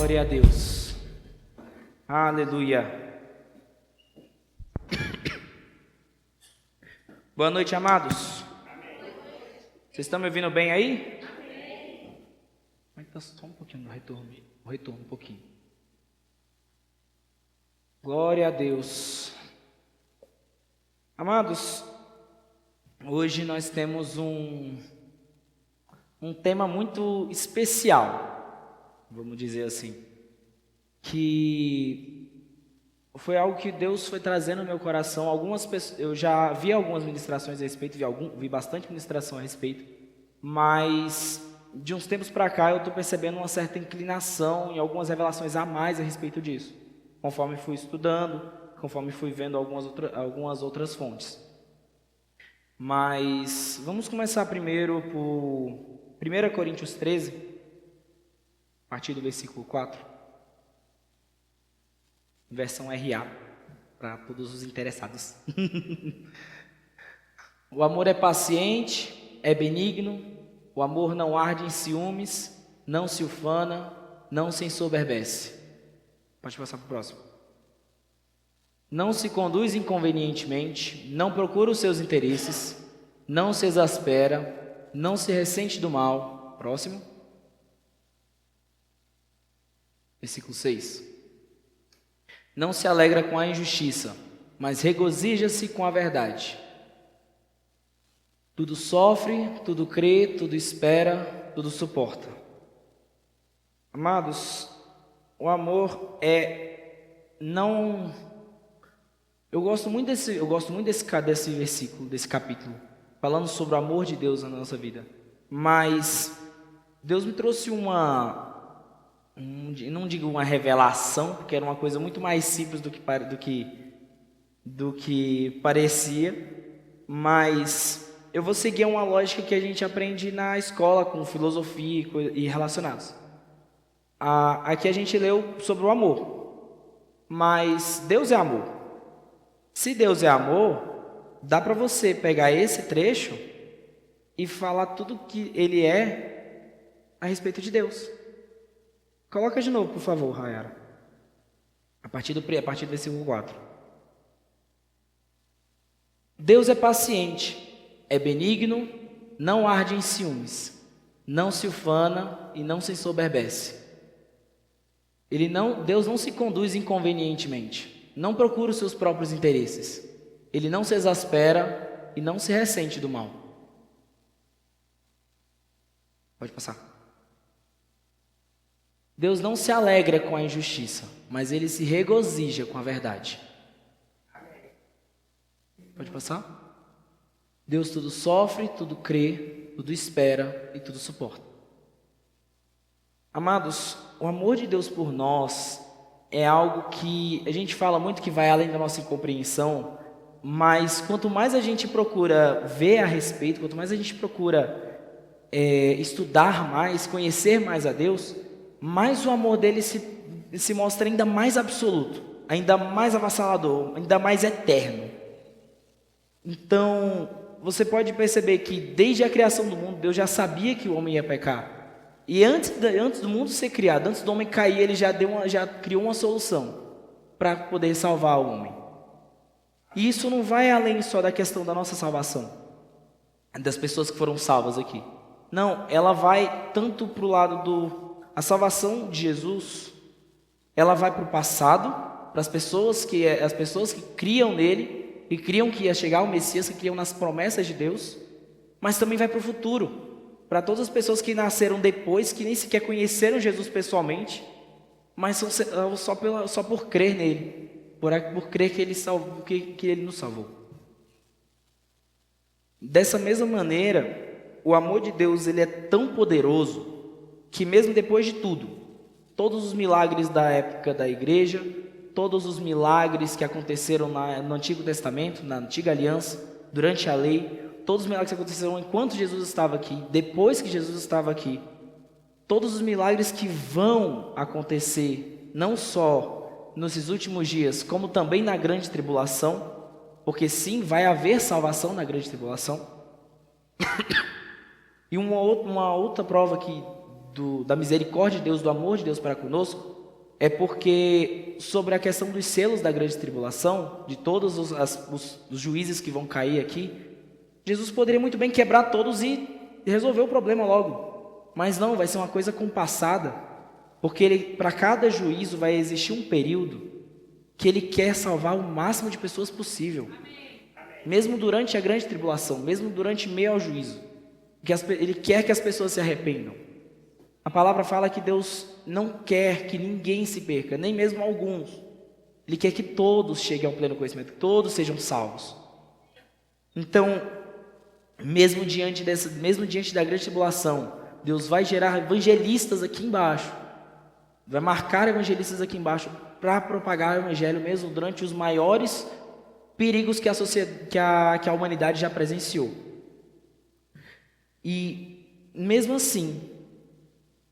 Glória a Deus. Aleluia. Boa noite, amados. Vocês estão me ouvindo bem aí? Então, só um pouquinho no retorno um pouquinho. Glória a Deus. Amados, hoje nós temos um tema muito especial, vamos dizer assim, que foi algo que Deus foi trazendo no meu coração. Algumas pessoas, eu já vi algumas ministrações a respeito, vi bastante ministração a respeito, mas de uns tempos para cá eu estou percebendo uma certa inclinação e algumas revelações a mais a respeito disso, conforme fui estudando, conforme fui vendo algumas outras fontes. Mas vamos começar primeiro por 1 Coríntios 13, a partir do versículo 4. Versão RA, para todos os interessados. O amor é paciente, é benigno, o amor não arde em ciúmes, não se ufana, não se ensoberbece. Pode passar para o próximo. Não se conduz inconvenientemente, não procura os seus interesses, não se exaspera, não se ressente do mal. Próximo. Versículo 6. Não se alegra com a injustiça, mas regozija-se com a verdade. Tudo sofre, tudo crê, tudo espera, tudo suporta. Amados, o amor Eu gosto muito desse versículo, desse capítulo, falando sobre o amor de Deus na nossa vida. Mas Deus me trouxe não digo uma revelação, porque era uma coisa muito mais simples do que parecia, mas eu vou seguir uma lógica que a gente aprende na escola com filosofia e relacionados. Aqui a gente leu sobre o amor, mas Deus é amor. Se Deus é amor, dá para você pegar esse trecho e falar tudo que ele é a respeito de Deus. Coloca de novo, por favor, Rayara. A partir do versículo 4. Deus é paciente, é benigno, não arde em ciúmes, não se ufana e não se ensoberbece. Deus não se conduz inconvenientemente, não procura os seus próprios interesses. Ele não se exaspera e não se ressente do mal. Pode passar. Deus não se alegra com a injustiça, mas ele se regozija com a verdade. Pode passar? Deus tudo sofre, tudo crê, tudo espera e tudo suporta. Amados, o amor de Deus por nós é algo que a gente fala muito que vai além da nossa incompreensão, mas quanto mais a gente procura ver a respeito, quanto mais a gente procura estudar mais, conhecer mais a Deus, mais o amor dele se mostra ainda mais absoluto, ainda mais avassalador, ainda mais eterno. Então, você pode perceber que desde a criação do mundo, Deus já sabia que o homem ia pecar. E antes do mundo ser criado, antes do homem cair, ele já criou uma solução para poder salvar o homem. E isso não vai além só da questão da nossa salvação, das pessoas que foram salvas aqui. Não, ela vai tanto para o lado a salvação de Jesus, ela vai para o passado, para as pessoas que criam nele, e criam que ia chegar o Messias, que criam nas promessas de Deus, mas também vai para o futuro, para todas as pessoas que nasceram depois, que nem sequer conheceram Jesus pessoalmente, mas são só por crer nele, por crer que ele nos salvou. Dessa mesma maneira, o amor de Deus ele é tão poderoso que mesmo depois de tudo, todos os milagres da época da igreja, todos os milagres que aconteceram no Antigo Testamento, na Antiga Aliança, durante a lei, todos os milagres que aconteceram enquanto Jesus estava aqui, depois que Jesus estava aqui, todos os milagres que vão acontecer, não só nesses últimos dias, como também na grande tribulação, porque sim, vai haver salvação na grande tribulação. E uma outra prova que da misericórdia de Deus, do amor de Deus para conosco, é porque sobre a questão dos selos da grande tribulação, de todos os juízes que vão cair aqui, Jesus poderia muito bem quebrar todos e resolver o problema logo. Mas não, vai ser uma coisa compassada, porque para cada juízo vai existir um período que ele quer salvar o máximo de pessoas possível. Mesmo durante a grande tribulação, mesmo durante meio ao juízo. Ele quer que as pessoas se arrependam. A palavra fala que Deus não quer que ninguém se perca, nem mesmo alguns. Ele quer que todos cheguem ao pleno conhecimento, que todos sejam salvos. Então, mesmo diante da grande tribulação, Deus vai gerar evangelistas aqui embaixo. Vai marcar evangelistas aqui embaixo para propagar o evangelho mesmo durante os maiores perigos que a humanidade já presenciou. E mesmo assim,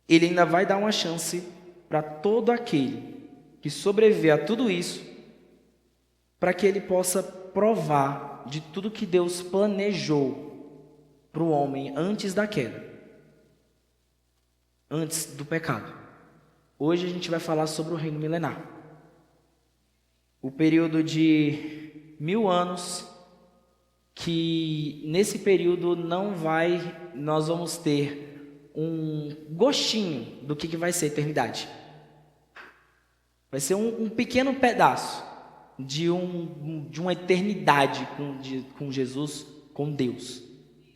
ele ainda vai dar uma chance para todo aquele que sobreviver a tudo isso, para que ele possa provar de tudo que Deus planejou para o homem antes da queda, antes do pecado. Hoje a gente vai falar sobre o reino milenar. O período de 1000 anos, que nesse período nós vamos ter um gostinho do que vai ser a eternidade. Vai ser um pequeno pedaço de uma eternidade com Jesus, com Deus,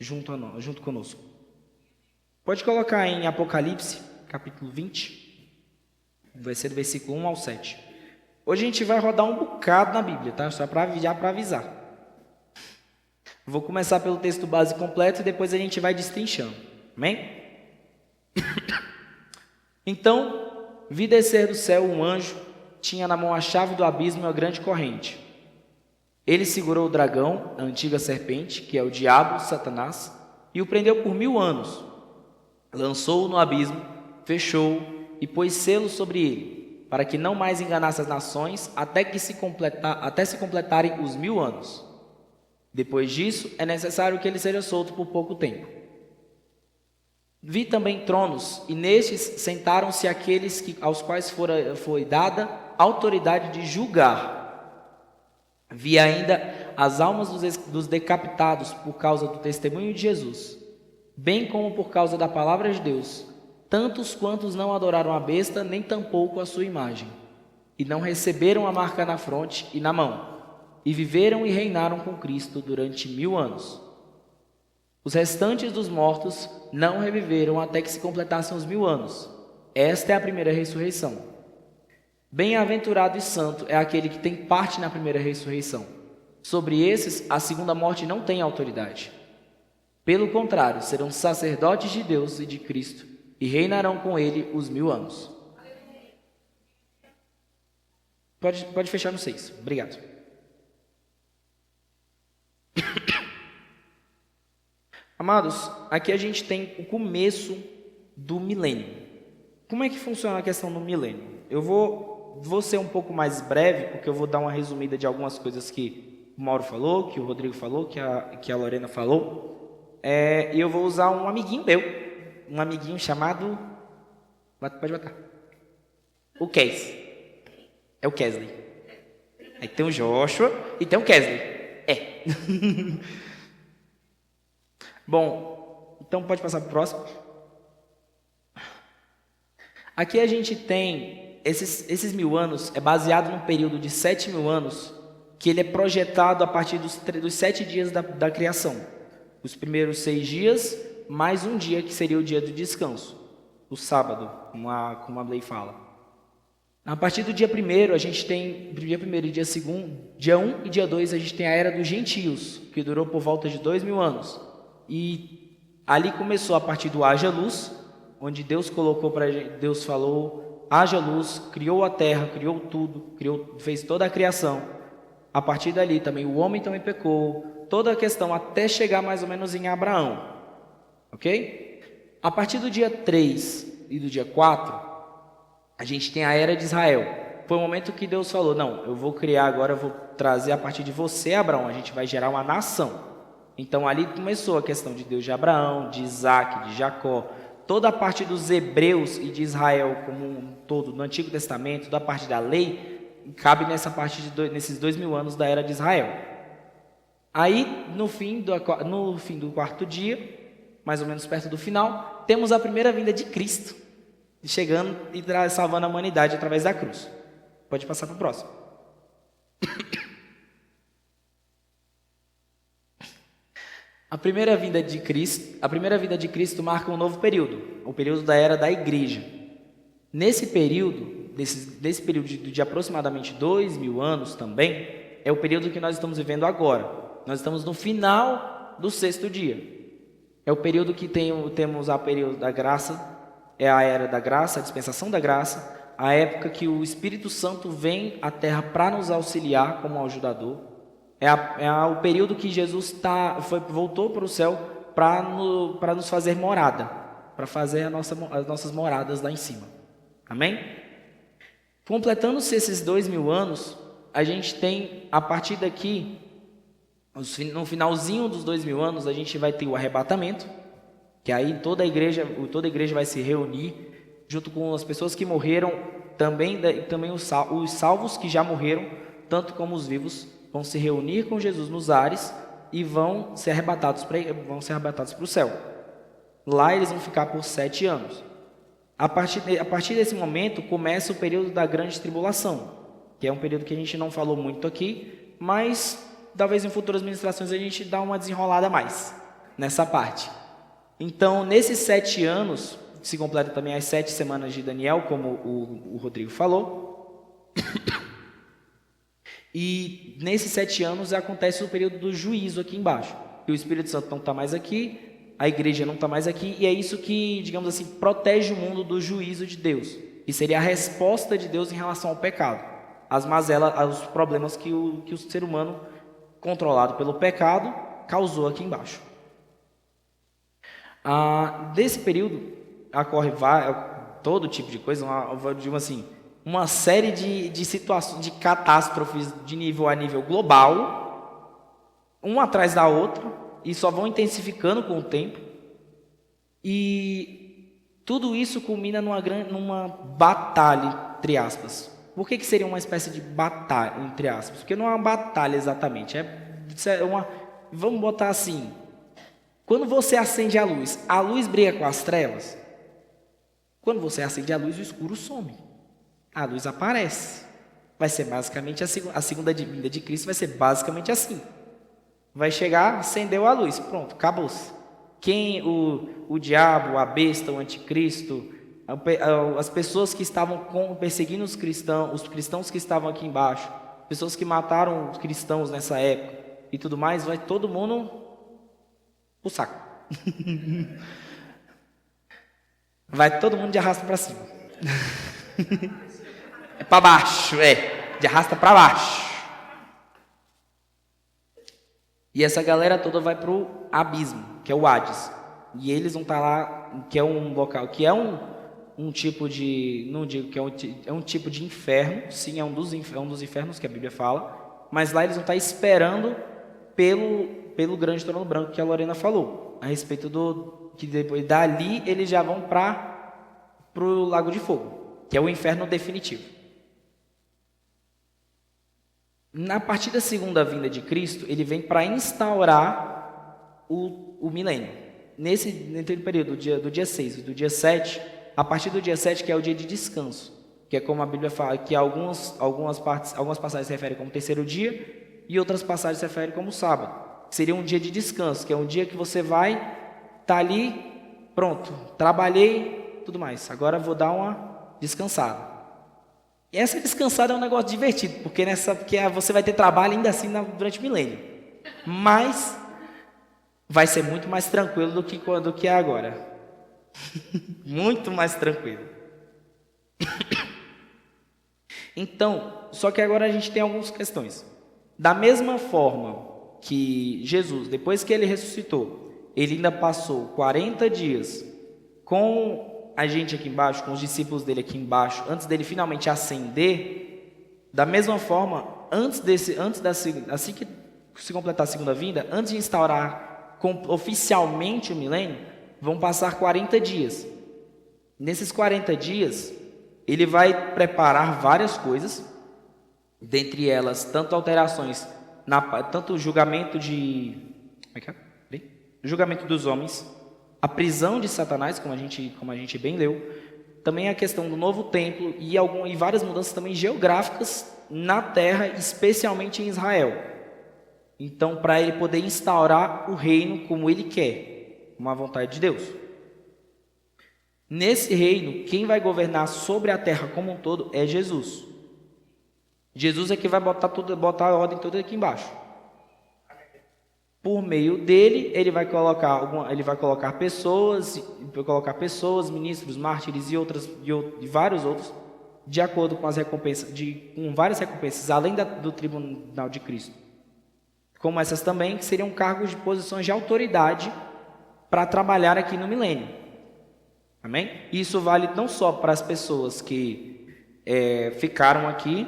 junto conosco. Pode colocar em Apocalipse, capítulo 20, vai ser do versículo 1 ao 7. Hoje a gente vai rodar um bocado na Bíblia, tá? Só para avisar. Vou começar pelo texto base completo e depois a gente vai destrinchando. Amém? Então, vi descer do céu um anjo, tinha na mão a chave do abismo e uma grande corrente. Ele segurou o dragão, a antiga serpente, que é o diabo, Satanás, e o prendeu por 1000 anos. Lançou-o no abismo, fechou-o e pôs selo sobre ele, para que não mais enganasse as nações até se completarem os 1000 anos. Depois disso, é necessário que ele seja solto por pouco tempo. Vi também tronos, e nestes sentaram-se aqueles aos quais foi dada autoridade de julgar. Vi ainda as almas dos decapitados por causa do testemunho de Jesus, bem como por causa da palavra de Deus, tantos quantos não adoraram a besta, nem tampouco a sua imagem, e não receberam a marca na fronte e na mão, e viveram e reinaram com Cristo durante 1000 anos. Os restantes dos mortos não reviveram até que se completassem os 1000 anos. Esta é a primeira ressurreição. Bem-aventurado e santo é aquele que tem parte na primeira ressurreição. Sobre esses, a segunda morte não tem autoridade. Pelo contrário, serão sacerdotes de Deus e de Cristo, e reinarão com ele os 1000 anos. Pode fechar no 6. Obrigado. Amados, aqui a gente tem o começo do milênio. Como é que funciona a questão do milênio? Eu vou ser um pouco mais breve, porque eu vou dar uma resumida de algumas coisas que o Mauro falou, que o Rodrigo falou, que a Lorena falou. E eu vou usar um amiguinho meu, um amiguinho chamado... Pode botar. O Kes. É o Kesley. Aí tem o Joshua e tem o Kesley. Bom, então pode passar para o próximo. Aqui a gente tem esses 1000 anos, é baseado num período de 7000 anos, que ele é projetado a partir dos 7 dias da criação. Os primeiros 6 dias, mais um dia que seria o dia do descanso, o sábado, como a Blay fala. A partir do dia 1º, a gente tem, dia 1º e dia 2º, dia 1 e dia 2, a gente tem a Era dos Gentios, que durou por volta de 2000 anos. E ali começou a partir do haja luz, onde Deus Deus falou, haja luz, criou a terra, criou tudo, fez toda a criação. A partir dali também o homem também pecou, toda a questão até chegar mais ou menos em Abraão. Ok? A partir do dia 3 e do dia 4, a gente tem a Era de Israel. Foi o momento que Deus falou, não, eu vou criar agora, eu vou trazer a partir de você, Abraão, a gente vai gerar uma nação. Então ali começou a questão de Deus de Abraão, de Isaac, de Jacó, toda a parte dos hebreus e de Israel como um todo, no Antigo Testamento, da parte da lei, cabe nessa parte nesses 2000 anos da era de Israel. Aí, no fim do quarto dia, mais ou menos perto do final, temos a primeira vinda de Cristo, chegando e salvando a humanidade através da cruz. Pode passar para o próximo. A primeira vinda de Cristo marca um novo período, o período da era da igreja. Nesse período, desse período de aproximadamente 2000 anos também, é o período que nós estamos vivendo agora. Nós estamos no final do 6º dia. É o período que temos a período da graça, é a era da graça, a dispensação da graça, a época que o Espírito Santo vem à Terra para nos auxiliar como ajudador. É o período que Jesus voltou para o céu para nos fazer morada, para fazer as nossas moradas lá em cima. Amém? Completando-se esses 2000 anos, a gente tem, a partir daqui, no finalzinho dos 2000 anos, a gente vai ter o arrebatamento, que aí toda a igreja vai se reunir, junto com as pessoas que morreram, também os salvos que já morreram, tanto como os vivos, vão se reunir com Jesus nos ares e vão ser arrebatados para o céu. Lá eles vão ficar por 7 anos. A partir desse momento começa o período da grande tribulação, que é um período que a gente não falou muito aqui, mas talvez em futuras ministrações a gente dá uma desenrolada a mais nessa parte. Então, nesses 7 anos, se completa também as 7 semanas de Daniel, como o Rodrigo falou. E nesses 7 anos acontece o período do juízo aqui embaixo. E o Espírito Santo não está mais aqui, a igreja não está mais aqui, e é isso que, digamos assim, protege o mundo do juízo de Deus. E seria a resposta de Deus em relação ao pecado, às mazelas, aos problemas que o ser humano, controlado pelo pecado, causou aqui embaixo. Desse período, ocorre todo tipo de coisa, digamos assim, uma série de situações, de catástrofes de nível a nível global, uma atrás da outra, e só vão intensificando com o tempo. E tudo isso culmina numa batalha, entre aspas. Por que seria uma espécie de batalha, entre aspas? Porque não é uma batalha exatamente, vamos botar assim, quando você acende a luz briga com as trevas? Quando você acende a luz, o escuro some. A luz aparece. Vai ser basicamente a segunda vinda de Cristo vai ser basicamente assim. Vai chegar, acendeu a luz, pronto, acabou-se. Quem o diabo, a besta, o anticristo, as pessoas que estavam perseguindo os cristãos que estavam aqui embaixo, pessoas que mataram os cristãos nessa época e tudo mais, vai todo mundo pro saco. Vai todo mundo de arrasta para cima. É para baixo, de arrasta para baixo. E essa galera toda vai pro abismo, que é o Hades. E eles vão estar lá, que é um local, que é um tipo de, não digo que é um tipo de inferno, sim, é um dos infernos que a Bíblia fala, mas lá eles vão estar esperando pelo grande trono branco que a Lorena falou, a respeito que depois dali eles já vão pro lago de fogo, que é o inferno definitivo. Na partir da segunda vinda de Cristo, ele vem para instaurar o milênio. Nesse período, do dia 6 e do dia 7, a partir do dia 7, que é o dia de descanso, que é como a Bíblia fala, que algumas passagens se referem como terceiro dia e outras passagens se referem como sábado. Seria um dia de descanso, que é um dia que você vai estar ali, pronto, trabalhei, tudo mais. Agora vou dar uma descansada. E essa descansada é um negócio divertido, porque você vai ter trabalho ainda assim durante o milênio. Mas vai ser muito mais tranquilo do que é agora. Muito mais tranquilo. Então, só que agora a gente tem algumas questões. Da mesma forma que Jesus, depois que ele ressuscitou, ele ainda passou 40 dias com a gente aqui embaixo, com os discípulos dele aqui embaixo, antes dele finalmente ascender, da mesma forma, assim que se completar a segunda vinda, antes de instaurar oficialmente o milênio, vão passar 40 dias. Nesses 40 dias, ele vai preparar várias coisas, dentre elas, tanto alterações, tanto o julgamento o julgamento dos homens, a prisão de Satanás, como a gente bem leu, também a questão do novo templo e várias mudanças também geográficas na terra, especialmente em Israel. Então, para ele poder instaurar o reino como ele quer, uma vontade de Deus. Nesse reino, quem vai governar sobre a terra como um todo é Jesus. Jesus é que vai botar a ordem toda aqui embaixo. Por meio dele, ele vai colocar pessoas, ministros, mártires e vários outros, de acordo com as recompensas, com várias recompensas, além do tribunal de Cristo. Como essas também, que seriam cargos de posições de autoridade para trabalhar aqui no milênio. Amém? Isso vale não só para as pessoas que ficaram aqui,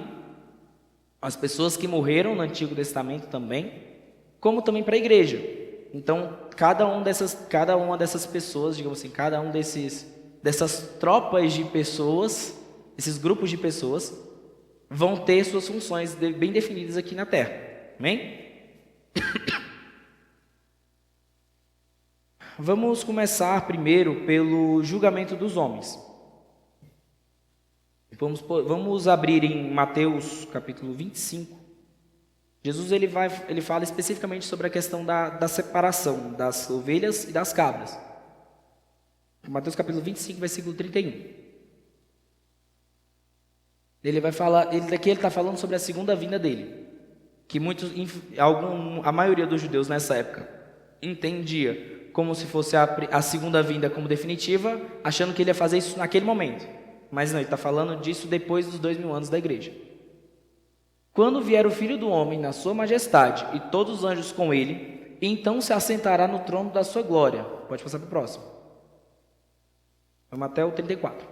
as pessoas que morreram no Antigo Testamento também, como também para a igreja. Então, cada uma dessas pessoas, digamos assim, cada um dessas tropas de pessoas, esses grupos de pessoas, vão ter suas funções bem definidas aqui na Terra. Amém? Vamos começar primeiro pelo julgamento dos homens. Vamos abrir em Mateus capítulo 25. Jesus ele fala especificamente sobre a questão da separação das ovelhas e das cabras. Mateus capítulo 25, versículo 31. Ele está falando sobre a segunda vinda dele. Que a maioria dos judeus nessa época entendia como se fosse a segunda vinda como definitiva, achando que ele ia fazer isso naquele momento. Mas não, ele está falando disso depois dos 2000 anos da igreja. Quando vier o Filho do Homem na sua majestade e todos os anjos com ele, então se assentará no trono da sua glória. Pode passar para o próximo. Vamos até o 34.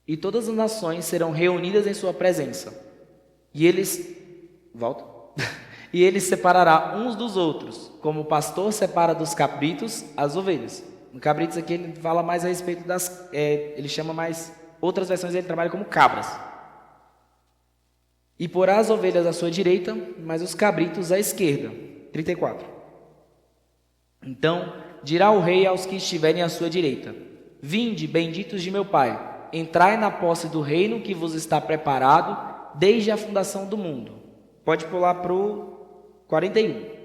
E todas as nações serão reunidas em sua presença. E eles... Volta. E ele separará uns dos outros, como o pastor separa dos cabritos as ovelhas. No cabritos aqui ele fala mais a respeito ele chama mais... Outras versões ele trabalha como cabras. E porá as ovelhas à sua direita, mas os cabritos à esquerda. 34. Então dirá o rei aos que estiverem à sua direita: Vinde, benditos de meu Pai, entrai na posse do reino que vos está preparado desde a fundação do mundo. Pode pular para o 41.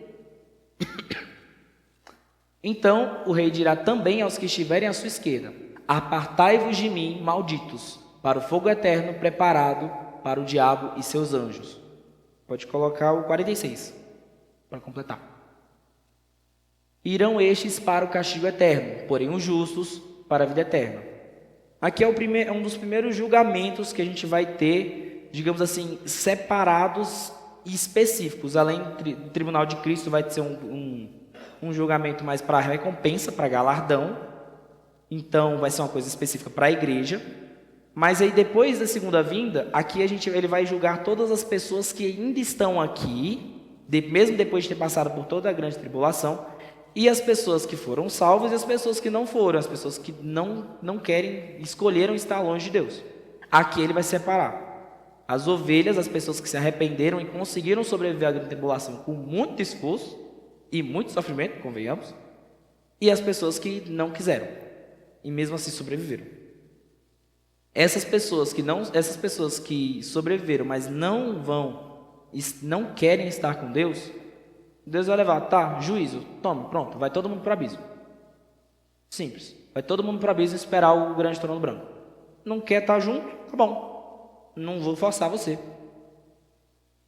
Então o rei dirá também aos que estiverem à sua esquerda: Apartai-vos de mim, malditos, para o fogo eterno preparado para o diabo e seus anjos. Pode colocar o 46, para completar. Irão estes para o castigo eterno, porém os justos para a vida eterna. Aqui é um dos primeiros julgamentos que a gente vai ter, digamos assim, separados e específicos. Além do tribunal de Cristo, vai ser um julgamento mais para recompensa, para galardão. Então, vai ser uma coisa específica para a igreja. Mas aí depois da segunda vinda, aqui ele vai julgar todas as pessoas que ainda estão aqui, mesmo depois de ter passado por toda a grande tribulação, e as pessoas que foram salvas e as pessoas que não foram, as pessoas que não querem, escolheram estar longe de Deus. Aqui ele vai separar as ovelhas, as pessoas que se arrependeram e conseguiram sobreviver à grande tribulação com muito esforço e muito sofrimento, convenhamos, e as pessoas que não quiseram e mesmo assim sobreviveram. Essas pessoas que sobreviveram, mas não querem estar com Deus, Deus vai levar, tá, juízo, toma, pronto, vai todo mundo para o abismo. Simples, vai todo mundo para o abismo esperar o grande trono branco. Não quer estar junto? Tá bom, não vou forçar você.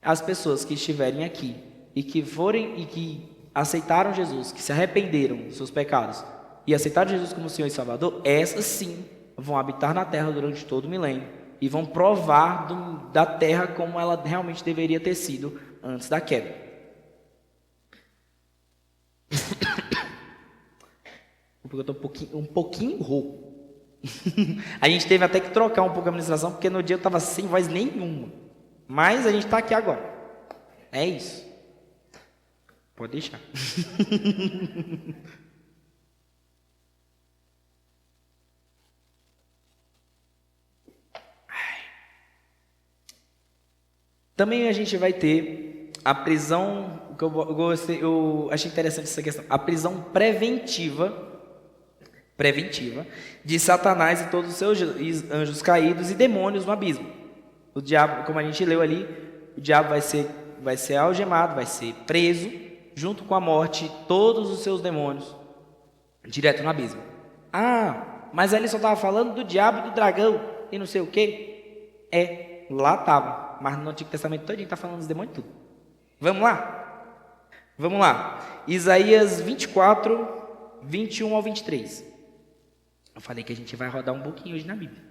As pessoas que estiverem aqui e que aceitaram Jesus, que se arrependeram dos seus pecados e aceitaram Jesus como Senhor e Salvador, essas sim vão habitar na terra durante todo o milênio e vão provar da terra como ela realmente deveria ter sido antes da queda. Porque eu estou um pouquinho rouco. A gente teve até que trocar um pouco a administração, porque no dia eu estava sem voz nenhuma. Mas a gente está aqui agora. É isso. Pode deixar. Também a gente vai ter a prisão, o que eu achei interessante essa questão, a prisão preventiva de Satanás e todos os seus anjos caídos e demônios no abismo. O diabo, como a gente leu ali, o diabo vai ser algemado, vai ser preso, junto com a morte, todos os seus demônios, direto no abismo. Ah, mas ali só estava falando do diabo e do dragão e não sei o quê. Lá estava, mas no Antigo Testamento todinho está falando dos demônios tudo. Vamos lá? Vamos lá. Isaías 24, 21 ao 23. Eu falei que a gente vai rodar um pouquinho hoje na Bíblia.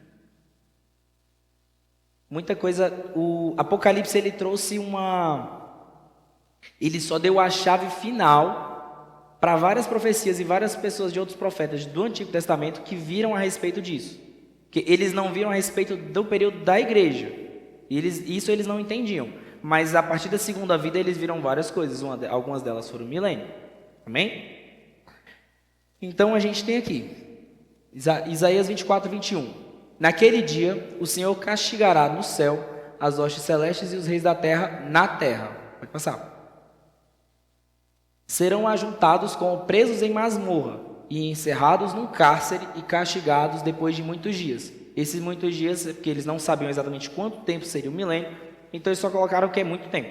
Muita coisa. O Apocalipse ele trouxe ele só deu a chave final para várias profecias e várias pessoas de outros profetas do Antigo Testamento que viram a respeito disso. Que eles não viram a respeito do período da igreja. Isso eles não entendiam. Mas a partir da segunda vida eles viram várias coisas. Algumas delas foram milênio. Amém? Então a gente tem aqui Isaías 24, 21. Naquele dia o Senhor castigará no céu as hostes celestes e os reis da terra na terra. Pode passar. Serão ajuntados como presos em masmorra e encerrados num cárcere e castigados depois de muitos dias. Esses muitos dias, porque eles não sabiam exatamente quanto tempo seria o milênio, então eles só colocaram que é muito tempo.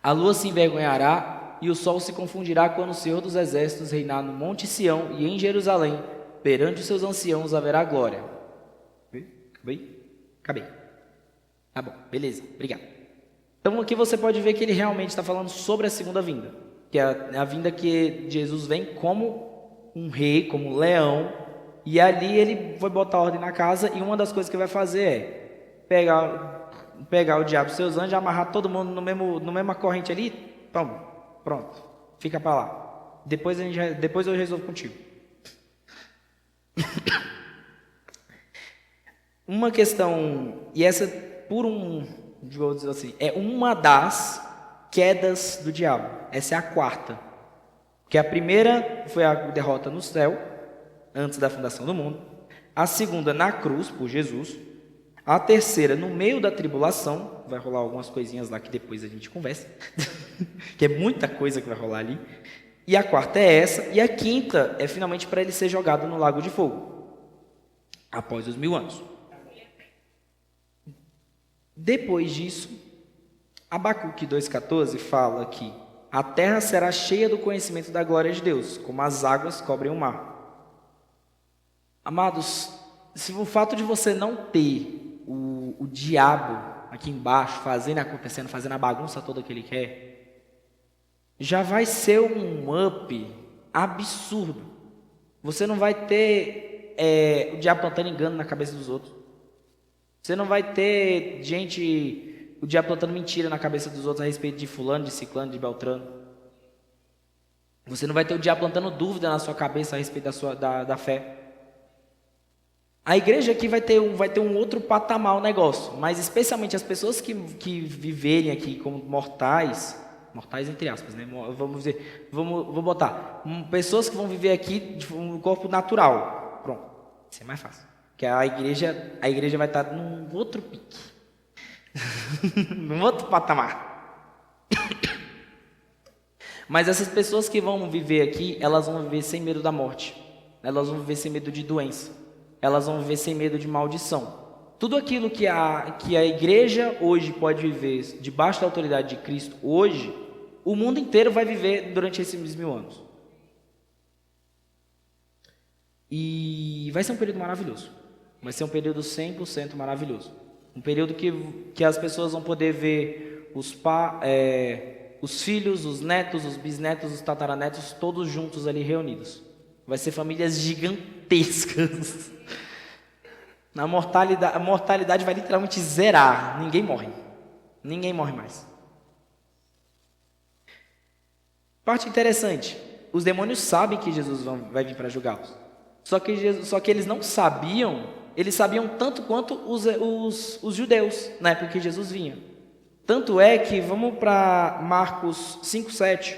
A lua se envergonhará e o sol se confundirá quando o Senhor dos Exércitos reinar no Monte Sião e em Jerusalém, perante os seus anciãos haverá glória. Acabei. Tá bom, beleza, obrigado. Então aqui você pode ver que ele realmente está falando sobre a segunda vinda, que é a vinda que Jesus vem como um rei, como um leão, e ali ele vai botar ordem na casa, e uma das coisas que vai fazer é pegar o diabo e seus anjos, amarrar todo mundo no mesma corrente ali, pronto, fica para lá. Depois eu resolvo contigo. Uma questão, e essa vou dizer assim, é uma das quedas do diabo. Essa é a quarta. Que a primeira foi a derrota no céu, antes da fundação do mundo. A segunda na cruz, por Jesus. A terceira no meio da tribulação. Vai rolar algumas coisinhas lá que depois a gente conversa. Que é muita coisa que vai rolar ali. E a quarta é essa. E a quinta é finalmente para ele ser jogado no lago de fogo. Após os 1000 anos. Depois disso, Abacuque 2,14 fala que a terra será cheia do conhecimento da glória de Deus, como as águas cobrem o mar. Amados, se o fato de você não ter o diabo aqui embaixo, acontecendo, fazendo a bagunça toda que ele quer, já vai ser um up absurdo. Você não vai ter o diabo plantando engano na cabeça dos outros. Você não vai ter o diabo plantando mentira na cabeça dos outros a respeito de fulano, de ciclano, de beltrano. Você não vai ter o diabo plantando dúvida na sua cabeça a respeito da fé. A igreja aqui vai ter um outro patamar o negócio, mas especialmente as pessoas que viverem aqui como mortais entre aspas, né? Vamos dizer, vou botar, pessoas que vão viver aqui de um corpo natural. Pronto, isso é mais fácil. Que a igreja vai estar num outro pique. Num outro patamar. Mas essas pessoas que vão viver aqui, elas vão viver sem medo da morte. Elas vão viver sem medo de doença. Elas vão viver sem medo de maldição. Tudo aquilo que a igreja hoje pode viver debaixo da autoridade de Cristo, hoje, o mundo inteiro vai viver durante esses 1000 anos. E vai ser um período maravilhoso. Vai ser um período 100% maravilhoso. Um período que as pessoas vão poder ver os filhos, os netos, os bisnetos, os tataranetos, todos juntos ali reunidos. Vai ser famílias gigantescas. A mortalidade vai literalmente zerar. Ninguém morre. Ninguém morre mais. Parte interessante. Os demônios sabem que Jesus vai vir para julgá-los. Só que eles não sabiam. Eles sabiam tanto quanto os judeus, na época que Jesus vinha. Tanto é que, vamos para Marcos 5,7.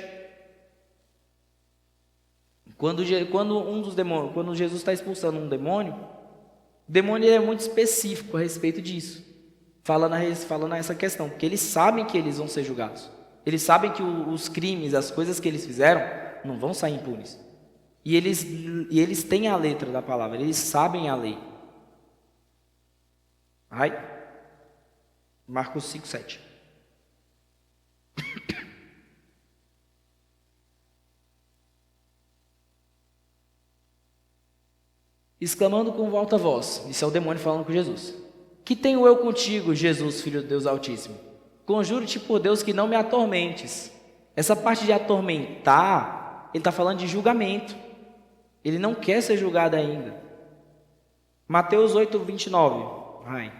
Quando Jesus está expulsando um demônio, o demônio é muito específico a respeito disso. falando essa questão, porque eles sabem que eles vão ser julgados. Eles sabem que os crimes, as coisas que eles fizeram, não vão sair impunes. E eles têm a letra da palavra, eles sabem a lei. Vai? Marcos 5, 7. Exclamando com alta voz, isso é o demônio falando com Jesus: que tenho eu contigo, Jesus, filho de Deus Altíssimo? Conjuro-te por Deus que não me atormentes. Essa parte de atormentar, ele está falando de julgamento. Ele não quer ser julgado ainda. Mateus 8, 29. Vai.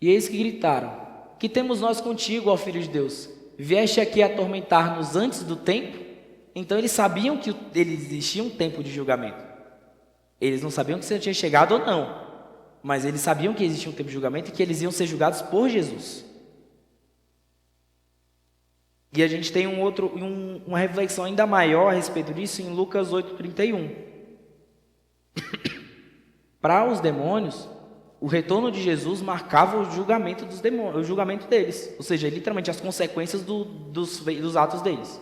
E eis que gritaram: que temos nós contigo, ó Filho de Deus? Vieste aqui atormentar-nos antes do tempo? Então eles sabiam que existia um tempo de julgamento. Eles não sabiam que você tinha chegado ou não, mas eles sabiam que existia um tempo de julgamento e que eles iam ser julgados por Jesus. E a gente tem uma reflexão ainda maior a respeito disso em Lucas 8:31. Para os demônios, o retorno de Jesus marcava o julgamento dos demônios, o julgamento deles, ou seja, literalmente as consequências dos atos deles.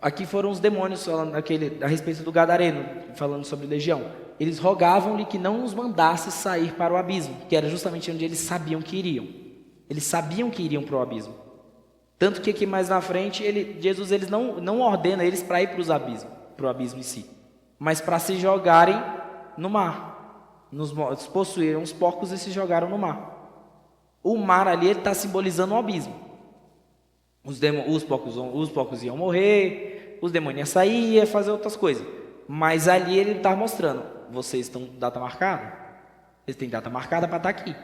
Aqui foram os demônios falando a respeito do gadareno, falando sobre legião. Eles rogavam-lhe que não os mandasse sair para o abismo, que era justamente onde eles sabiam que iriam. Eles sabiam que iriam para o abismo. Tanto que aqui mais na frente, Jesus não ordena eles para ir para o abismo em si, mas para se jogarem no mar. Possuíram os porcos e se jogaram no mar. O mar ali está simbolizando o abismo. Os porcos iam morrer, os demônios iam sair, iam fazer outras coisas. Mas ali ele está mostrando: vocês estão com data marcada? Eles têm data marcada para estar aqui.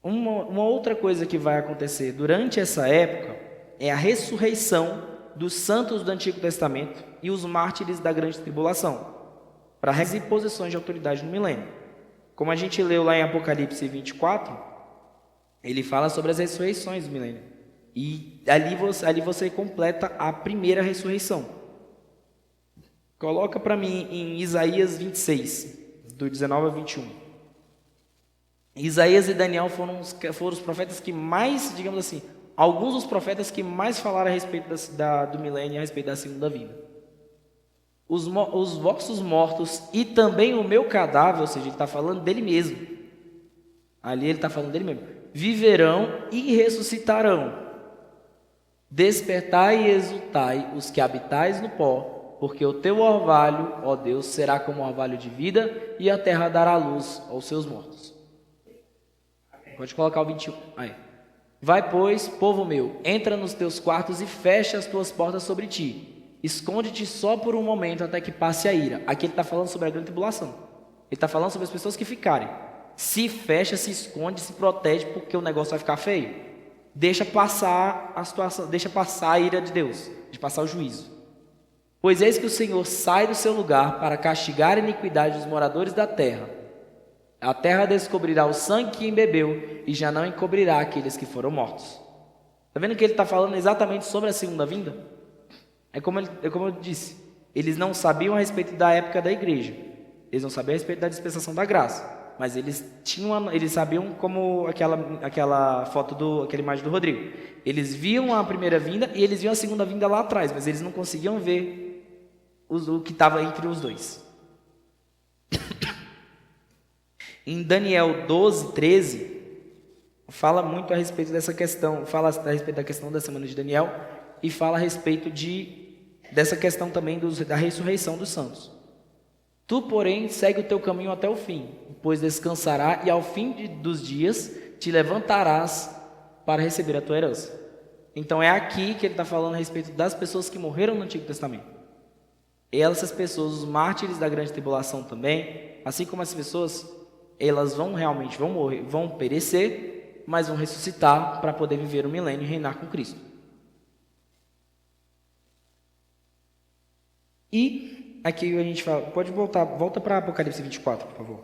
Uma outra coisa que vai acontecer durante essa época é a ressurreição dos santos do Antigo Testamento e os mártires da Grande Tribulação, para receber posições de autoridade no milênio. Como a gente leu lá em Apocalipse 24, ele fala sobre as ressurreições do milênio. E ali você completa a primeira ressurreição. Coloca para mim em Isaías 26, do 19 a 21. Isaías e Daniel foram os profetas que mais, digamos assim, alguns dos profetas que mais falaram a respeito do milênio, a respeito da segunda vinda. Os vossos mortos e também o meu cadáver, ou seja, ele está falando dele mesmo. Ali ele está falando dele mesmo. Viverão e ressuscitarão. Despertai e exultai, os que habitais no pó, porque o teu orvalho, ó Deus, será como orvalho de vida, e a terra dará luz aos seus mortos. Pode colocar o 21. Aí. Vai, pois, povo meu, entra nos teus quartos e fecha as tuas portas sobre ti. Esconde-te só por um momento até que passe a ira. Aqui ele está falando sobre a grande tribulação. Ele está falando sobre as pessoas que ficarem. Se fecha, se esconde, se protege, porque o negócio vai ficar feio. Deixa passar a situação, deixa passar a ira de Deus, deixa passar o juízo. Pois eis que o Senhor sai do seu lugar para castigar a iniquidade dos moradores da terra. A terra descobrirá o sangue que embebeu e já não encobrirá aqueles que foram mortos. Está vendo que ele está falando exatamente sobre a segunda vinda? É como eu disse, eles não sabiam a respeito da época da igreja, eles não sabiam a respeito da dispensação da graça, mas eles sabiam, como aquela foto aquela imagem do Rodrigo. Eles viam a primeira vinda e eles viam a segunda vinda lá atrás, mas eles não conseguiam ver o que estava entre os dois. Em Daniel 12, 13, fala muito a respeito dessa questão, fala a respeito da questão da semana de Daniel e fala a respeito dessa questão também da ressurreição dos santos. Tu, porém, segue o teu caminho até o fim, pois descansará e ao fim dos dias te levantarás para receber a tua herança. Então é aqui que ele está falando a respeito das pessoas que morreram no Antigo Testamento. Essas pessoas, os mártires da grande tribulação também, assim como as pessoas, elas vão morrer, vão perecer, mas vão ressuscitar para poder viver o milênio e reinar com Cristo. E aqui a gente fala, volta para Apocalipse 24, por favor.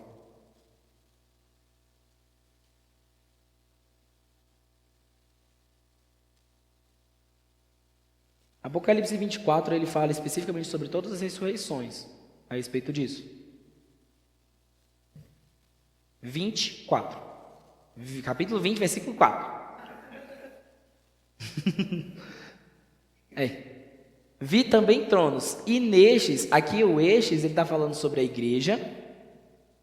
Apocalipse 24, ele fala especificamente sobre todas as ressurreições. a respeito disso. 24. Capítulo 20, versículo 4. Vi também tronos, e nestes, aqui o estes, ele está falando sobre a igreja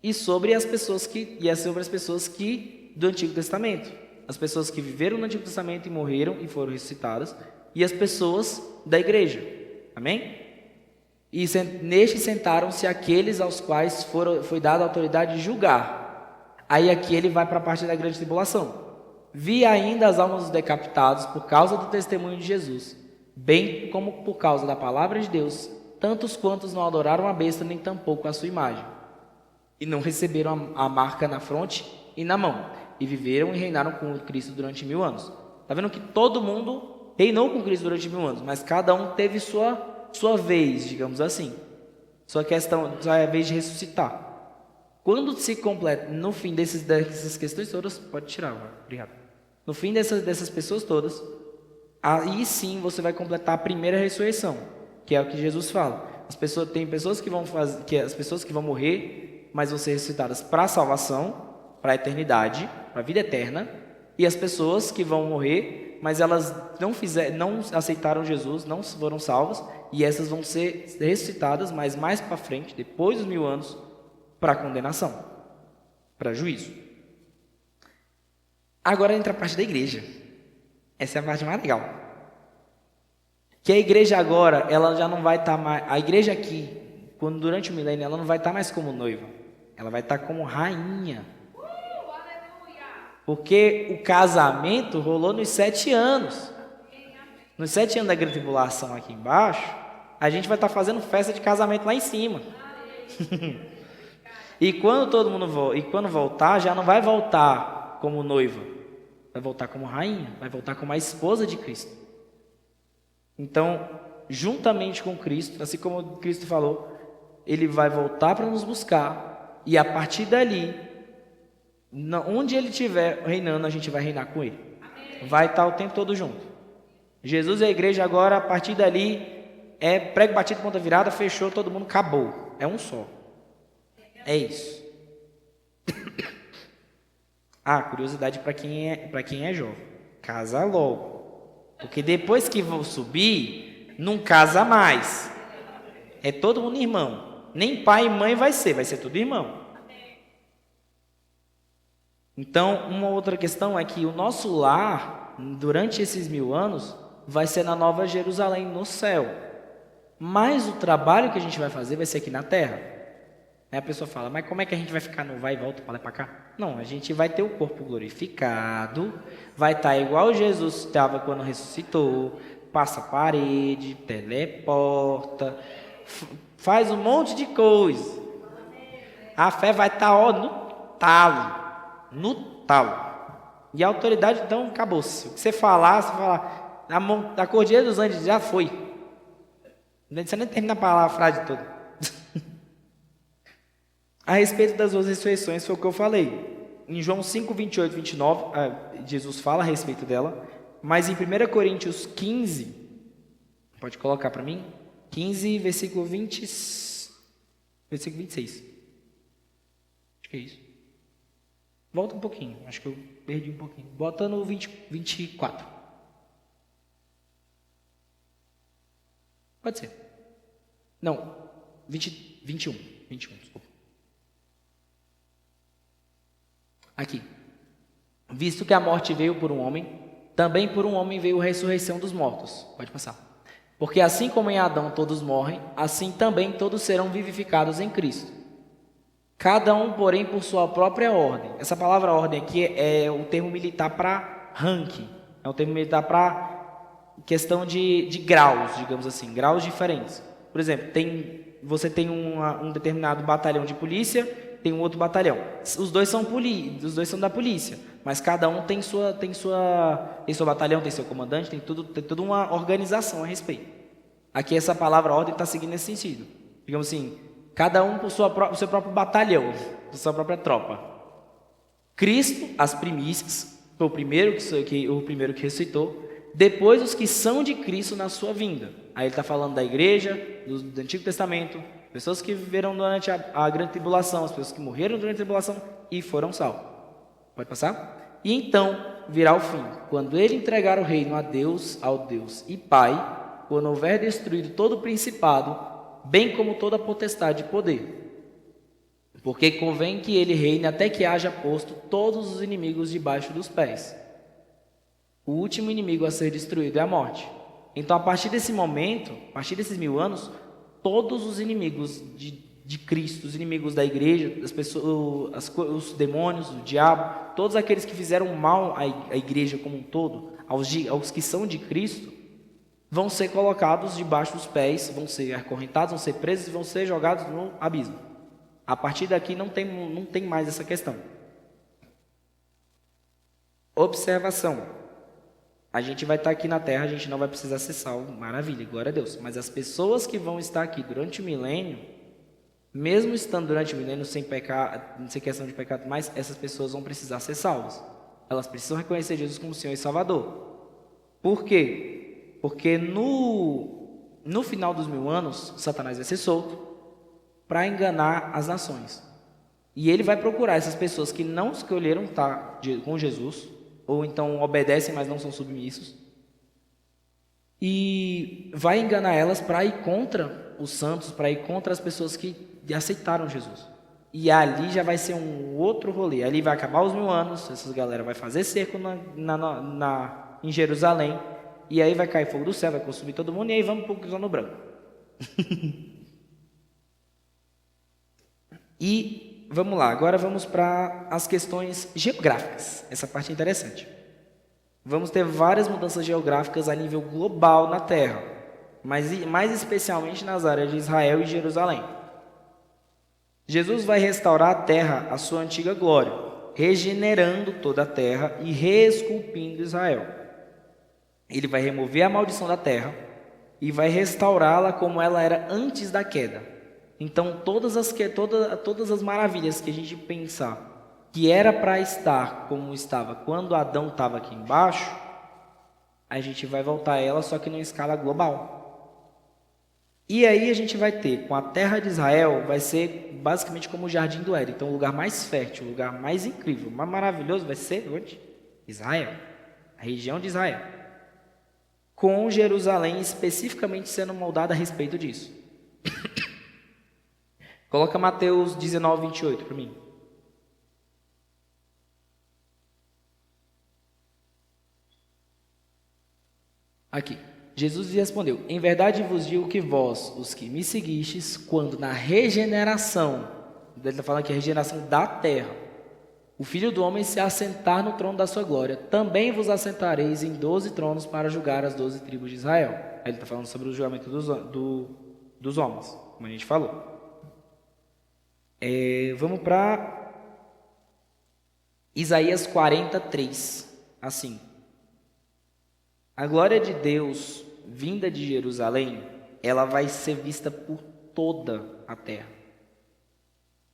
e sobre as pessoas que do Antigo Testamento, as pessoas que viveram no Antigo Testamento e morreram e foram ressuscitadas, e as pessoas da igreja, amém? E nestes sentaram-se aqueles aos quais foi dada a autoridade de julgar. Aí aqui ele vai para a parte da grande tribulação. Vi ainda as almas dos decapitados por causa do testemunho de Jesus, bem como por causa da palavra de Deus, tantos quantos não adoraram a besta, nem tampouco a sua imagem, e não receberam a marca na fronte e na mão, e viveram e reinaram com Cristo durante 1000 anos. Está vendo que todo mundo reinou com Cristo durante 1000 anos, mas cada um teve sua vez, digamos assim, sua vez de ressuscitar. Quando se completa, no fim dessas questões todas, pode tirar, obrigado. No fim dessas pessoas todas, aí sim você vai completar a primeira ressurreição, que é o que Jesus fala. Tem pessoas que as pessoas que vão morrer, mas vão ser ressuscitadas para a salvação, para a eternidade, para a vida eterna, e as pessoas que vão morrer, mas elas não aceitaram Jesus, não foram salvas, e essas vão ser ressuscitadas, mas mais para frente, depois dos 1000 anos, para condenação, para juízo. Agora entra a parte da igreja. Essa é a parte mais legal. Que a igreja agora, ela já não vai estar mais... A igreja aqui, durante o milênio, ela não vai estar mais como noiva. Ela vai estar como rainha. Porque o casamento rolou nos 7 anos. Nos 7 anos da grande tribulação aqui embaixo, a gente vai estar fazendo festa de casamento lá em cima. E quando voltar, já não vai voltar como noiva, vai voltar como rainha, vai voltar como a esposa de Cristo. Então, juntamente com Cristo, assim como Cristo falou, ele vai voltar para nos buscar, e a partir dali, onde ele estiver reinando, a gente vai reinar com ele. Vai estar o tempo todo junto. Jesus e a igreja agora, a partir dali, é prego batido, ponta virada, fechou, todo mundo, acabou. É um só. É isso. Curiosidade para quem é jovem. Casa logo. Porque depois que vão subir, não casa mais. É todo mundo irmão. Nem pai e mãe vai ser tudo irmão. Então, uma outra questão é que o nosso lar, durante esses 1000 anos, vai ser na Nova Jerusalém, no céu. Mas o trabalho que a gente vai fazer vai ser aqui na terra. Aí a pessoa fala, mas como é que a gente vai ficar no vai e volta para lá e para cá? Não, a gente vai ter o corpo glorificado, vai estar igual Jesus estava quando ressuscitou, passa parede, teleporta, faz um monte de coisa. A fé vai estar no talo. E a autoridade, então, acabou-se. O que você falar, a Cordilheira dos Andes já foi. Você nem termina a frase toda. A respeito das duas ressurreições, foi o que eu falei. Em João 5, 28 e 29, Jesus fala a respeito dela. Mas em 1 Coríntios 15, pode colocar para mim? 15, versículo 26. Acho que é isso. Volta um pouquinho, acho que eu perdi um pouquinho. Bota no 24. Pode ser. Não, 21, desculpa. Aqui. Visto que a morte veio por um homem, também por um homem veio a ressurreição dos mortos. Pode passar. Porque assim como em Adão todos morrem, assim também todos serão vivificados em Cristo. Cada um, porém, por sua própria ordem. Essa palavra ordem aqui é o termo militar para ranking. É um termo militar para questão de graus, digamos assim, graus diferentes. Por exemplo, você tem um determinado batalhão de polícia, tem um outro batalhão. Os dois são da polícia, mas cada um tem seu batalhão, tem seu comandante, tem toda uma organização a respeito. Aqui essa palavra ordem está seguindo esse sentido. Digamos assim, cada um por o seu próprio batalhão, por sua própria tropa. Cristo, as primícias, foi o primeiro que ressuscitou. Depois os que são de Cristo na sua vinda. Aí ele está falando da igreja, do Antigo Testamento, Pessoas que viveram durante a grande tribulação, as pessoas que morreram durante a tribulação e foram salvos. Pode passar? E então virá o fim, quando ele entregar o reino a Deus, ao Deus e Pai, quando houver destruído todo o principado, bem como toda a potestade e poder. Porque convém que ele reine até que haja posto todos os inimigos debaixo dos pés. O último inimigo a ser destruído é a morte. Então, a partir desse momento, a partir desses 1000 anos, todos os inimigos de Cristo, os inimigos da igreja, as pessoas, os demônios, o diabo, todos aqueles que fizeram mal à igreja como um todo, aos que são de Cristo, vão ser colocados debaixo dos pés, vão ser acorrentados, vão ser presos e vão ser jogados no abismo. A partir daqui não tem mais essa questão. Observação. A gente vai estar aqui na Terra, a gente não vai precisar ser salvo, maravilha, glória a Deus. Mas as pessoas que vão estar aqui durante o milênio, mesmo estando durante o milênio sem pecado, sem questão de pecado mais, essas pessoas vão precisar ser salvas. Elas precisam reconhecer Jesus como Senhor e Salvador. Por quê? Porque no final dos 1000 anos, Satanás vai ser solto para enganar as nações. E ele vai procurar essas pessoas que não escolheram estar com Jesus, ou então obedecem, mas não são submissos, e vai enganar elas para ir contra os santos, para ir contra as pessoas que aceitaram Jesus. E ali já vai ser um outro rolê. Ali vai acabar os 1000 anos, essas galera vai fazer cerco em Jerusalém, e aí vai cair fogo do céu, vai consumir todo mundo, e aí vamos para o trono branco. E vamos lá, agora vamos para as questões geográficas. Essa parte é interessante. Vamos ter várias mudanças geográficas a nível global na Terra, mas mais especialmente nas áreas de Israel e Jerusalém. Jesus vai restaurar a Terra à sua antiga glória, regenerando toda a Terra e reesculpindo Israel. Ele vai remover a maldição da Terra e vai restaurá-la como ela era antes da queda. Então, todas as maravilhas que a gente pensar que era para estar como estava quando Adão estava aqui embaixo, a gente vai voltar a ela, só que numa escala global. E aí a gente vai ter, com a terra de Israel, vai ser basicamente como o Jardim do Éden. Então, o lugar mais fértil, o lugar mais incrível, mais maravilhoso vai ser onde? Israel, a região de Israel. Com Jerusalém especificamente sendo moldada a respeito disso. Coloca Mateus 19, 28 para mim. Aqui. Jesus lhe respondeu: em verdade vos digo que vós, os que me seguistes, quando na regeneração, ele está falando aqui a regeneração da terra, o Filho do Homem se assentar no trono da sua glória, também vos assentareis em 12 tronos para julgar as 12 tribos de Israel. Aí ele está falando sobre o julgamento dos homens, como a gente falou. Vamos para Isaías 43, assim. A glória de Deus, vinda de Jerusalém, ela vai ser vista por toda a terra.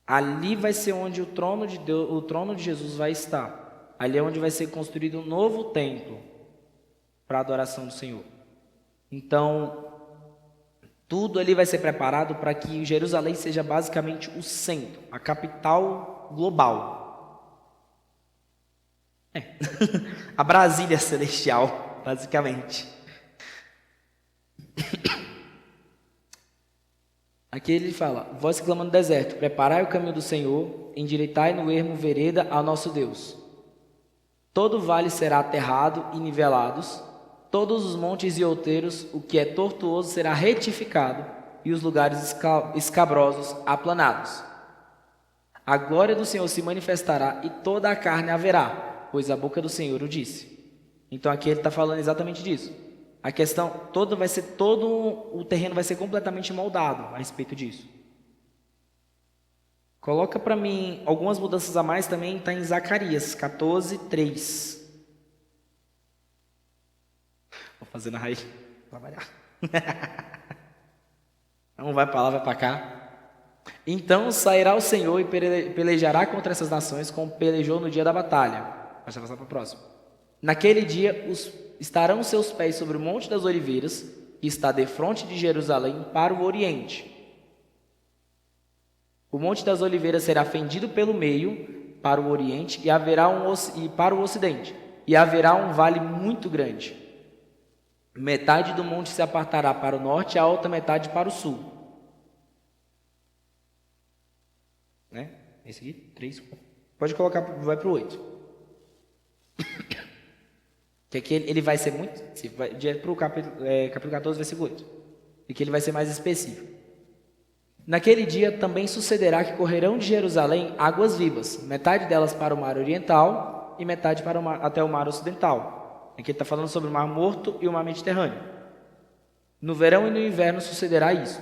Ali vai ser onde o trono de Deus, o trono de Jesus vai estar. Ali é onde vai ser construído um novo templo para a adoração do Senhor. Então, tudo ali vai ser preparado para que Jerusalém seja basicamente o centro, a capital global. A Brasília celestial, basicamente. Aqui ele fala: voz que clama no deserto, preparai o caminho do Senhor, endireitai no ermo vereda ao nosso Deus. Todo vale será aterrado e nivelados, todos os montes e outeiros, o que é tortuoso será retificado, e os lugares escabrosos aplanados. A glória do Senhor se manifestará, e toda a carne haverá, pois a boca do Senhor o disse. Então aqui ele está falando exatamente disso. A questão toda vai ser, todo o terreno vai ser completamente moldado a respeito disso. Coloca para mim algumas mudanças a mais também, está em Zacarias 14, 3. Vou fazer na raiz, trabalhar. Não vai para lá, vai para cá. Então sairá o Senhor e pelejará contra essas nações, como pelejou no dia da batalha. Deixa eu passar para o próximo. Naquele dia estarão seus pés sobre o Monte das Oliveiras, que está defronte de Jerusalém para o oriente. O Monte das Oliveiras será fendido pelo meio para o oriente e para o ocidente, e haverá um vale muito grande. Metade do monte se apartará para o norte e a outra metade para o sul. Né? Esse aqui, 3. Pode colocar, vai para o 8. Que aqui ele vai ser muito... Para o capítulo 14, versículo 8. E que ele vai ser mais específico. Naquele dia também sucederá que correrão de Jerusalém águas vivas, metade delas para o mar oriental e metade até o mar ocidental. Aqui ele está falando sobre o mar Morto e o mar Mediterrâneo. No verão e no inverno sucederá isso.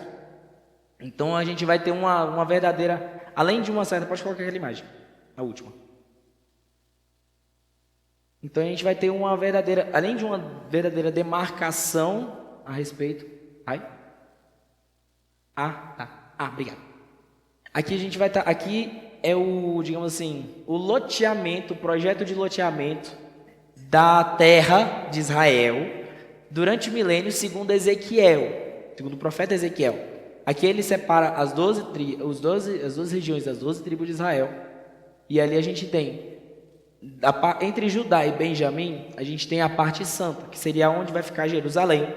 Então a gente vai ter uma verdadeira... Além de uma certa... Pode colocar aquela imagem, a última. Então a gente vai ter uma verdadeira... Além de uma verdadeira demarcação a respeito... Obrigado. Aqui a gente vai estar... Aqui é o, digamos assim, o loteamento, o projeto de loteamento da terra de Israel durante o milênio, segundo Ezequiel, segundo o profeta Ezequiel. Aqui ele separa as 12 regiões das 12 tribos de Israel. E ali a gente tem, entre Judá e Benjamim, a gente tem a parte santa, que seria onde vai ficar Jerusalém,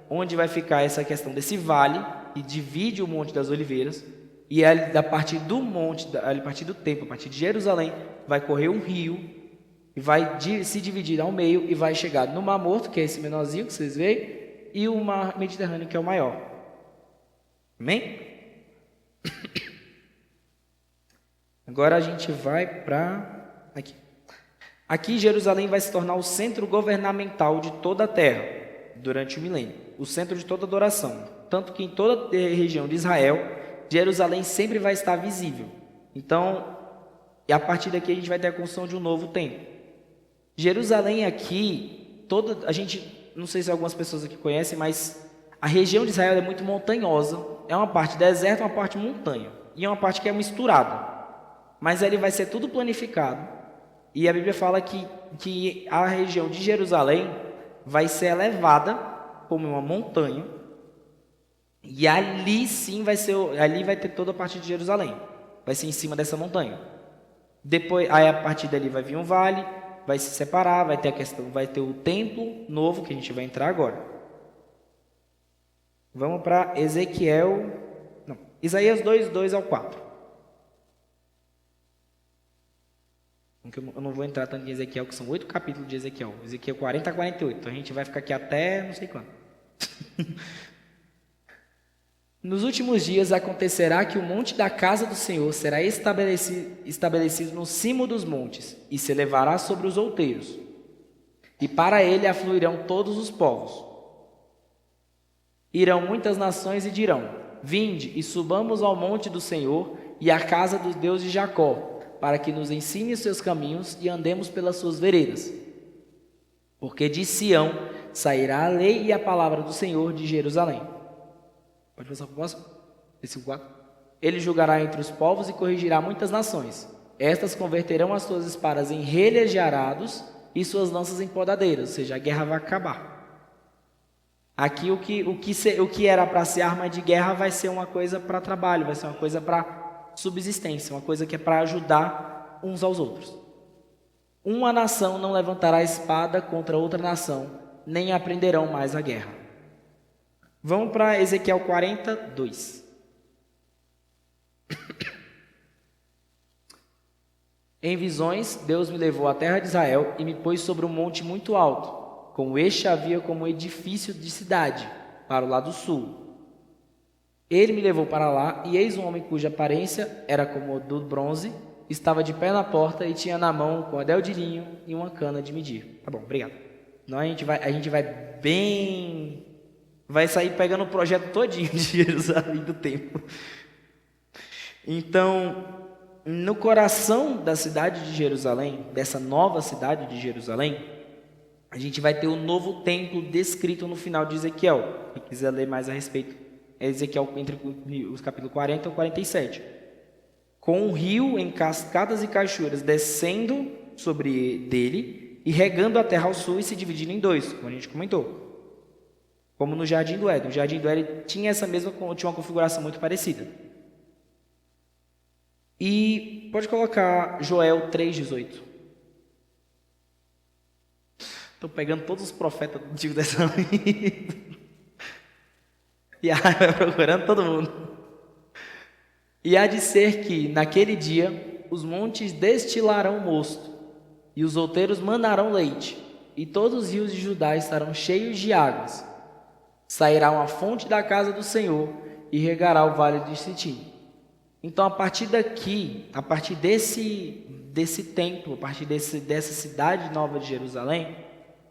onde vai ficar essa questão desse vale, e divide o Monte das Oliveiras. E ali, a partir do monte, a partir do templo, a partir de Jerusalém, vai correr um rio, e vai se dividir ao meio, e vai chegar no Mar Morto, que é esse menorzinho que vocês veem, e o Mar Mediterrâneo, que é o maior. Amém? Agora a gente vai para aqui. Aqui Jerusalém vai se tornar o centro governamental de toda a terra durante o milênio, o centro de toda adoração. Tanto que em toda a região de Israel, Jerusalém sempre vai estar visível. Então, e a partir daqui a gente vai ter a construção de um novo templo. Jerusalém aqui, a gente, não sei se algumas pessoas aqui conhecem, mas a região de Israel é muito montanhosa. É uma parte deserto, uma parte montanha. E é uma parte que é misturada. Mas ali vai ser tudo planificado. E a Bíblia fala que a região de Jerusalém vai ser elevada como uma montanha. E ali sim ali vai ter toda a parte de Jerusalém. Vai ser em cima dessa montanha. Depois, aí a partir dali vai vir um vale, vai se separar, vai ter o templo novo que a gente vai entrar agora. Vamos para Isaías 2, 2-4. Eu não vou entrar tanto em Ezequiel, que são 8 capítulos de Ezequiel. Ezequiel 40 a 48. Então a gente vai ficar aqui até não sei quando. Nos últimos dias acontecerá que o monte da casa do Senhor será estabelecido no cimo dos montes e se elevará sobre os outeiros. E para ele afluirão todos os povos. Irão muitas nações e dirão: vinde e subamos ao monte do Senhor e à casa do Deus de Jacó, para que nos ensine os seus caminhos e andemos pelas suas veredas. Porque de Sião sairá a lei e a palavra do Senhor de Jerusalém. Pode passar para o próximo? Versículo 4. Ele julgará entre os povos e corrigirá muitas nações. Estas converterão as suas espadas em relhas de arados e suas lanças em podadeiras, ou seja, a guerra vai acabar. Aqui o que era para ser arma de guerra vai ser uma coisa para trabalho, vai ser uma coisa para subsistência, uma coisa que é para ajudar uns aos outros. Uma nação não levantará espada contra outra nação, nem aprenderão mais a guerra. Vamos para Ezequiel 42. Em visões, Deus me levou à terra de Israel e me pôs sobre um monte muito alto. Com este havia como um edifício de cidade, para o lado sul. Ele me levou para lá, e eis um homem cuja aparência era como do bronze, estava de pé na porta e tinha na mão um cordel de linho e uma cana de medir. Tá bom, obrigado. Então a gente vai sair pegando o projeto todinho de Jerusalém do templo. Então, no coração da cidade de Jerusalém, dessa nova cidade de Jerusalém, a gente vai ter o novo templo descrito no final de Ezequiel. Quem quiser ler mais a respeito, é Ezequiel entre os capítulos 40 e 47. Com um rio em cascadas e cachoeiras descendo sobre dele e regando a terra ao sul e se dividindo em dois, como a gente comentou. Como no Jardim do Éden. O Jardim do Éden tinha tinha uma configuração muito parecida. E pode colocar Joel 3,18. Estou pegando todos os profetas do Antigo Testamento. E aí vai procurando todo mundo. E há de ser que, naquele dia, os montes destilarão mosto, e os outeiros mandarão leite, e todos os rios de Judá estarão cheios de águas. Sairá uma fonte da casa do Senhor, e regará o vale de Sitim. Então, a partir daqui, a partir desse templo, a partir dessa cidade nova de Jerusalém,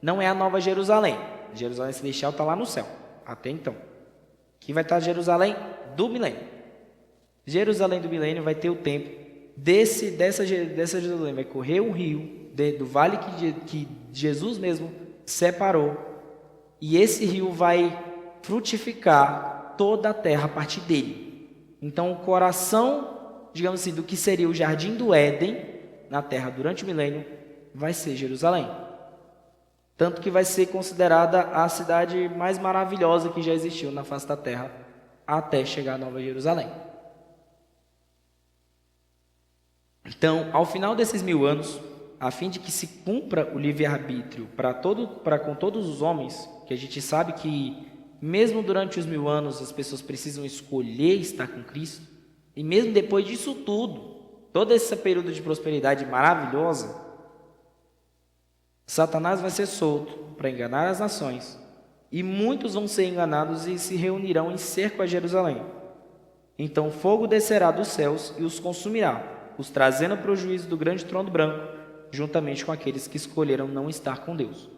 não é a nova Jerusalém. Jerusalém celestial está lá no céu, até então. Aqui vai estar Jerusalém do milênio. Jerusalém do milênio vai ter o tempo. Dessa Jerusalém vai correr um rio do vale que Jesus mesmo separou. E esse rio vai frutificar toda a terra a partir dele. Então, o coração, digamos assim, do que seria o jardim do Éden na terra durante o milênio, vai ser Jerusalém. Tanto que vai ser considerada a cidade mais maravilhosa que já existiu na face da terra, até chegar a Nova Jerusalém. Então, ao final desses 1000 anos, a fim de que se cumpra o livre-arbítrio para com todos os homens, que a gente sabe que mesmo durante os 1000 anos as pessoas precisam escolher estar com Cristo, e mesmo depois disso tudo, todo esse período de prosperidade maravilhosa, Satanás vai ser solto para enganar as nações, e muitos vão ser enganados e se reunirão em cerco a Jerusalém. Então fogo descerá dos céus e os consumirá, os trazendo para o juízo do grande trono branco, juntamente com aqueles que escolheram não estar com Deus.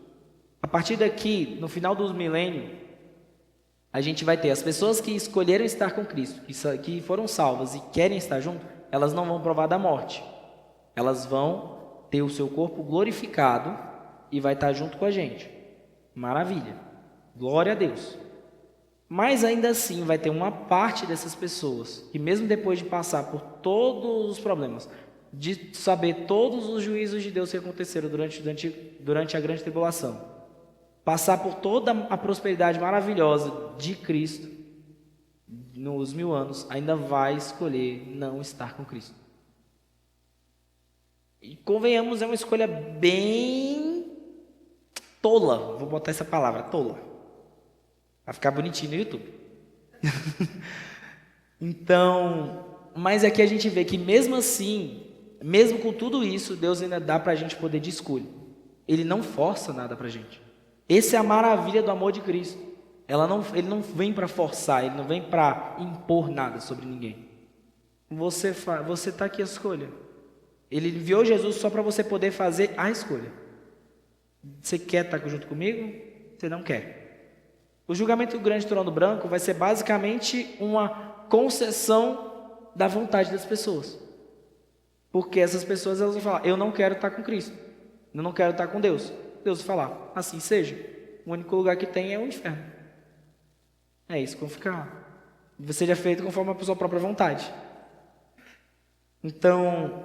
A partir daqui, no final do milênio, a gente vai ter as pessoas que escolheram estar com Cristo, que foram salvas e querem estar junto, elas não vão provar da morte. Elas vão ter o seu corpo glorificado e vai estar junto com a gente. Maravilha. Glória a Deus. Mas ainda assim vai ter uma parte dessas pessoas que mesmo depois de passar por todos os problemas, de saber todos os juízos de Deus que aconteceram durante a grande tribulação, passar por toda a prosperidade maravilhosa de Cristo, nos 1000 anos, ainda vai escolher não estar com Cristo. E convenhamos, é uma escolha bem tola, vou botar essa palavra, tola. Vai ficar bonitinho no YouTube. Então, mas aqui a gente vê que mesmo assim, mesmo com tudo isso, Deus ainda dá para a gente poder de escolha. Ele não força nada para a gente. Essa é a maravilha do amor de Cristo. Ele não vem para forçar, ele não vem para impor nada sobre ninguém. Você está aqui a escolha. Ele enviou Jesus só para você poder fazer a escolha. Você quer estar junto comigo? Você não quer. O julgamento do grande trono branco vai ser basicamente uma concessão da vontade das pessoas. Porque essas pessoas elas vão falar, eu não quero estar com Cristo. Eu não quero estar com Deus. Deus vai falar, assim seja. O único lugar que tem é o inferno. É isso que vão ficar. Seja feito conforme a sua própria vontade. Então,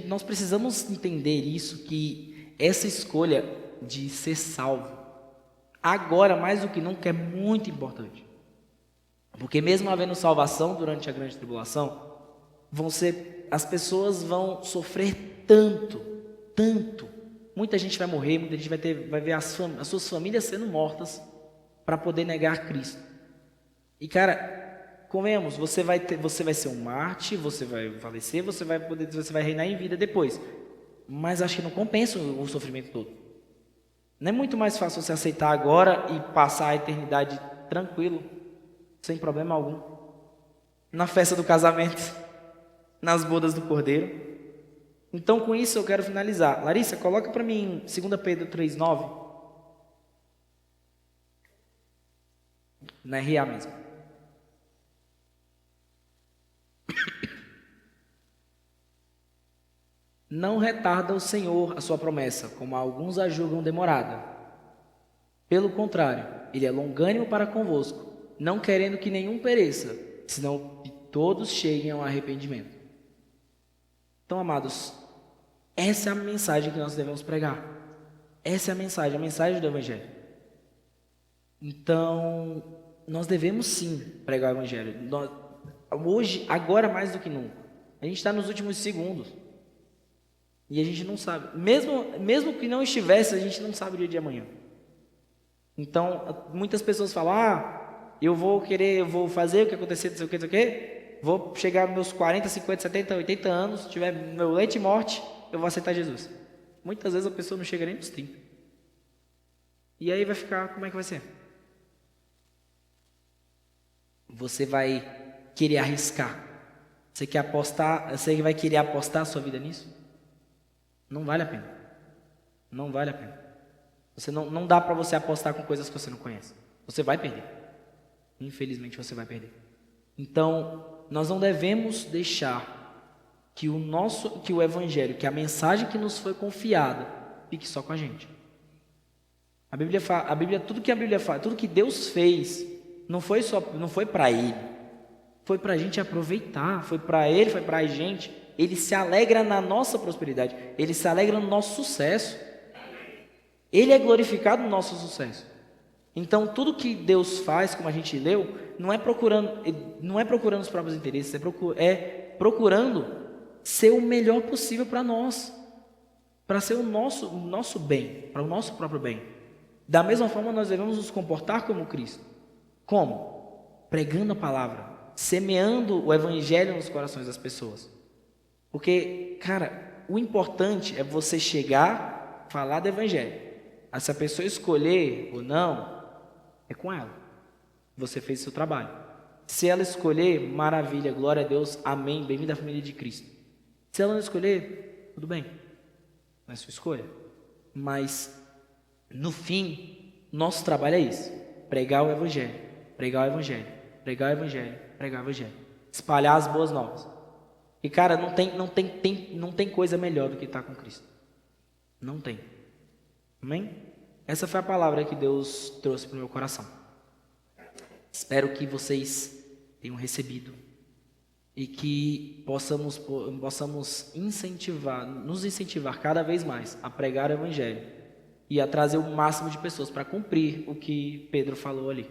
nós precisamos entender isso, que essa escolha de ser salvo, agora mais do que nunca, é muito importante. Porque mesmo havendo salvação durante a grande tribulação, as pessoas vão sofrer tanto. Muita gente vai morrer, muita gente vai ver as suas famílias sendo mortas para poder negar Cristo. E cara, convenhamos, você vai ser um mártir, você vai falecer, você vai reinar em vida depois. Mas acho que não compensa o sofrimento todo. Não é muito mais fácil você aceitar agora e passar a eternidade tranquilo, sem problema algum, na festa do casamento, nas bodas do Cordeiro? Então, com isso eu quero finalizar. Larissa, coloca para mim 2 Pedro 3,9. Na RA mesmo. Não retarda o Senhor a sua promessa, como alguns a julgam demorada. Pelo contrário, Ele é longânimo para convosco, não querendo que nenhum pereça, senão que todos cheguem ao arrependimento. Então, amados, essa é a mensagem que nós devemos pregar. Essa é a mensagem do Evangelho. Então, nós devemos sim pregar o Evangelho. Hoje, agora mais do que nunca. A gente está nos últimos segundos. E a gente não sabe. Mesmo que não estivesse, a gente não sabe o dia de amanhã. Então, muitas pessoas falam, eu vou fazer o que acontecer, não sei o que, vou chegar nos meus 40, 50, 70, 80 anos, se tiver meu leite e morte, eu vou aceitar Jesus. Muitas vezes a pessoa não chega nem nos 30. E aí vai ficar, como é que vai ser? Você vai querer arriscar. Você quer apostar, você vai querer apostar a sua vida nisso? Não vale a pena. Não vale a pena. Você não dá para você apostar com coisas que você não conhece. Você vai perder. Infelizmente você vai perder. Então, nós não devemos deixar que o evangelho, que a mensagem que nos foi confiada, fique só com a gente. A Bíblia, tudo que a Bíblia fala, tudo que Deus fez, não foi para ele. Foi para a gente aproveitar, foi para ele, foi para a gente. Ele se alegra na nossa prosperidade, ele se alegra no nosso sucesso. Ele é glorificado no nosso sucesso. Então, tudo que Deus faz, como a gente leu, não é procurando os próprios interesses, é procurando ser o melhor possível para nós, para ser o nosso bem, para o nosso próprio bem. Da mesma forma, nós devemos nos comportar como Cristo. Como? Pregando a palavra, semeando o evangelho nos corações das pessoas. Porque, cara, o importante é você chegar, falar do evangelho. Se a pessoa escolher ou não, é com ela. Você fez o seu trabalho. Se ela escolher, maravilha, glória a Deus, amém, bem-vindo à família de Cristo. Se ela não escolher, tudo bem, não é sua escolha. Mas, no fim, nosso trabalho é isso: pregar o evangelho, pregar o evangelho, pregar o evangelho, pregar o evangelho, espalhar as boas novas. E, cara, não tem coisa melhor do que estar com Cristo. Não tem. Amém? Essa foi a palavra que Deus trouxe para o meu coração. Espero que vocês tenham recebido e que possamos nos incentivar cada vez mais a pregar o evangelho e a trazer o máximo de pessoas para cumprir o que Pedro falou ali,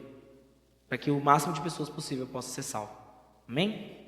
para que o máximo de pessoas possível possa ser salvo. Amém?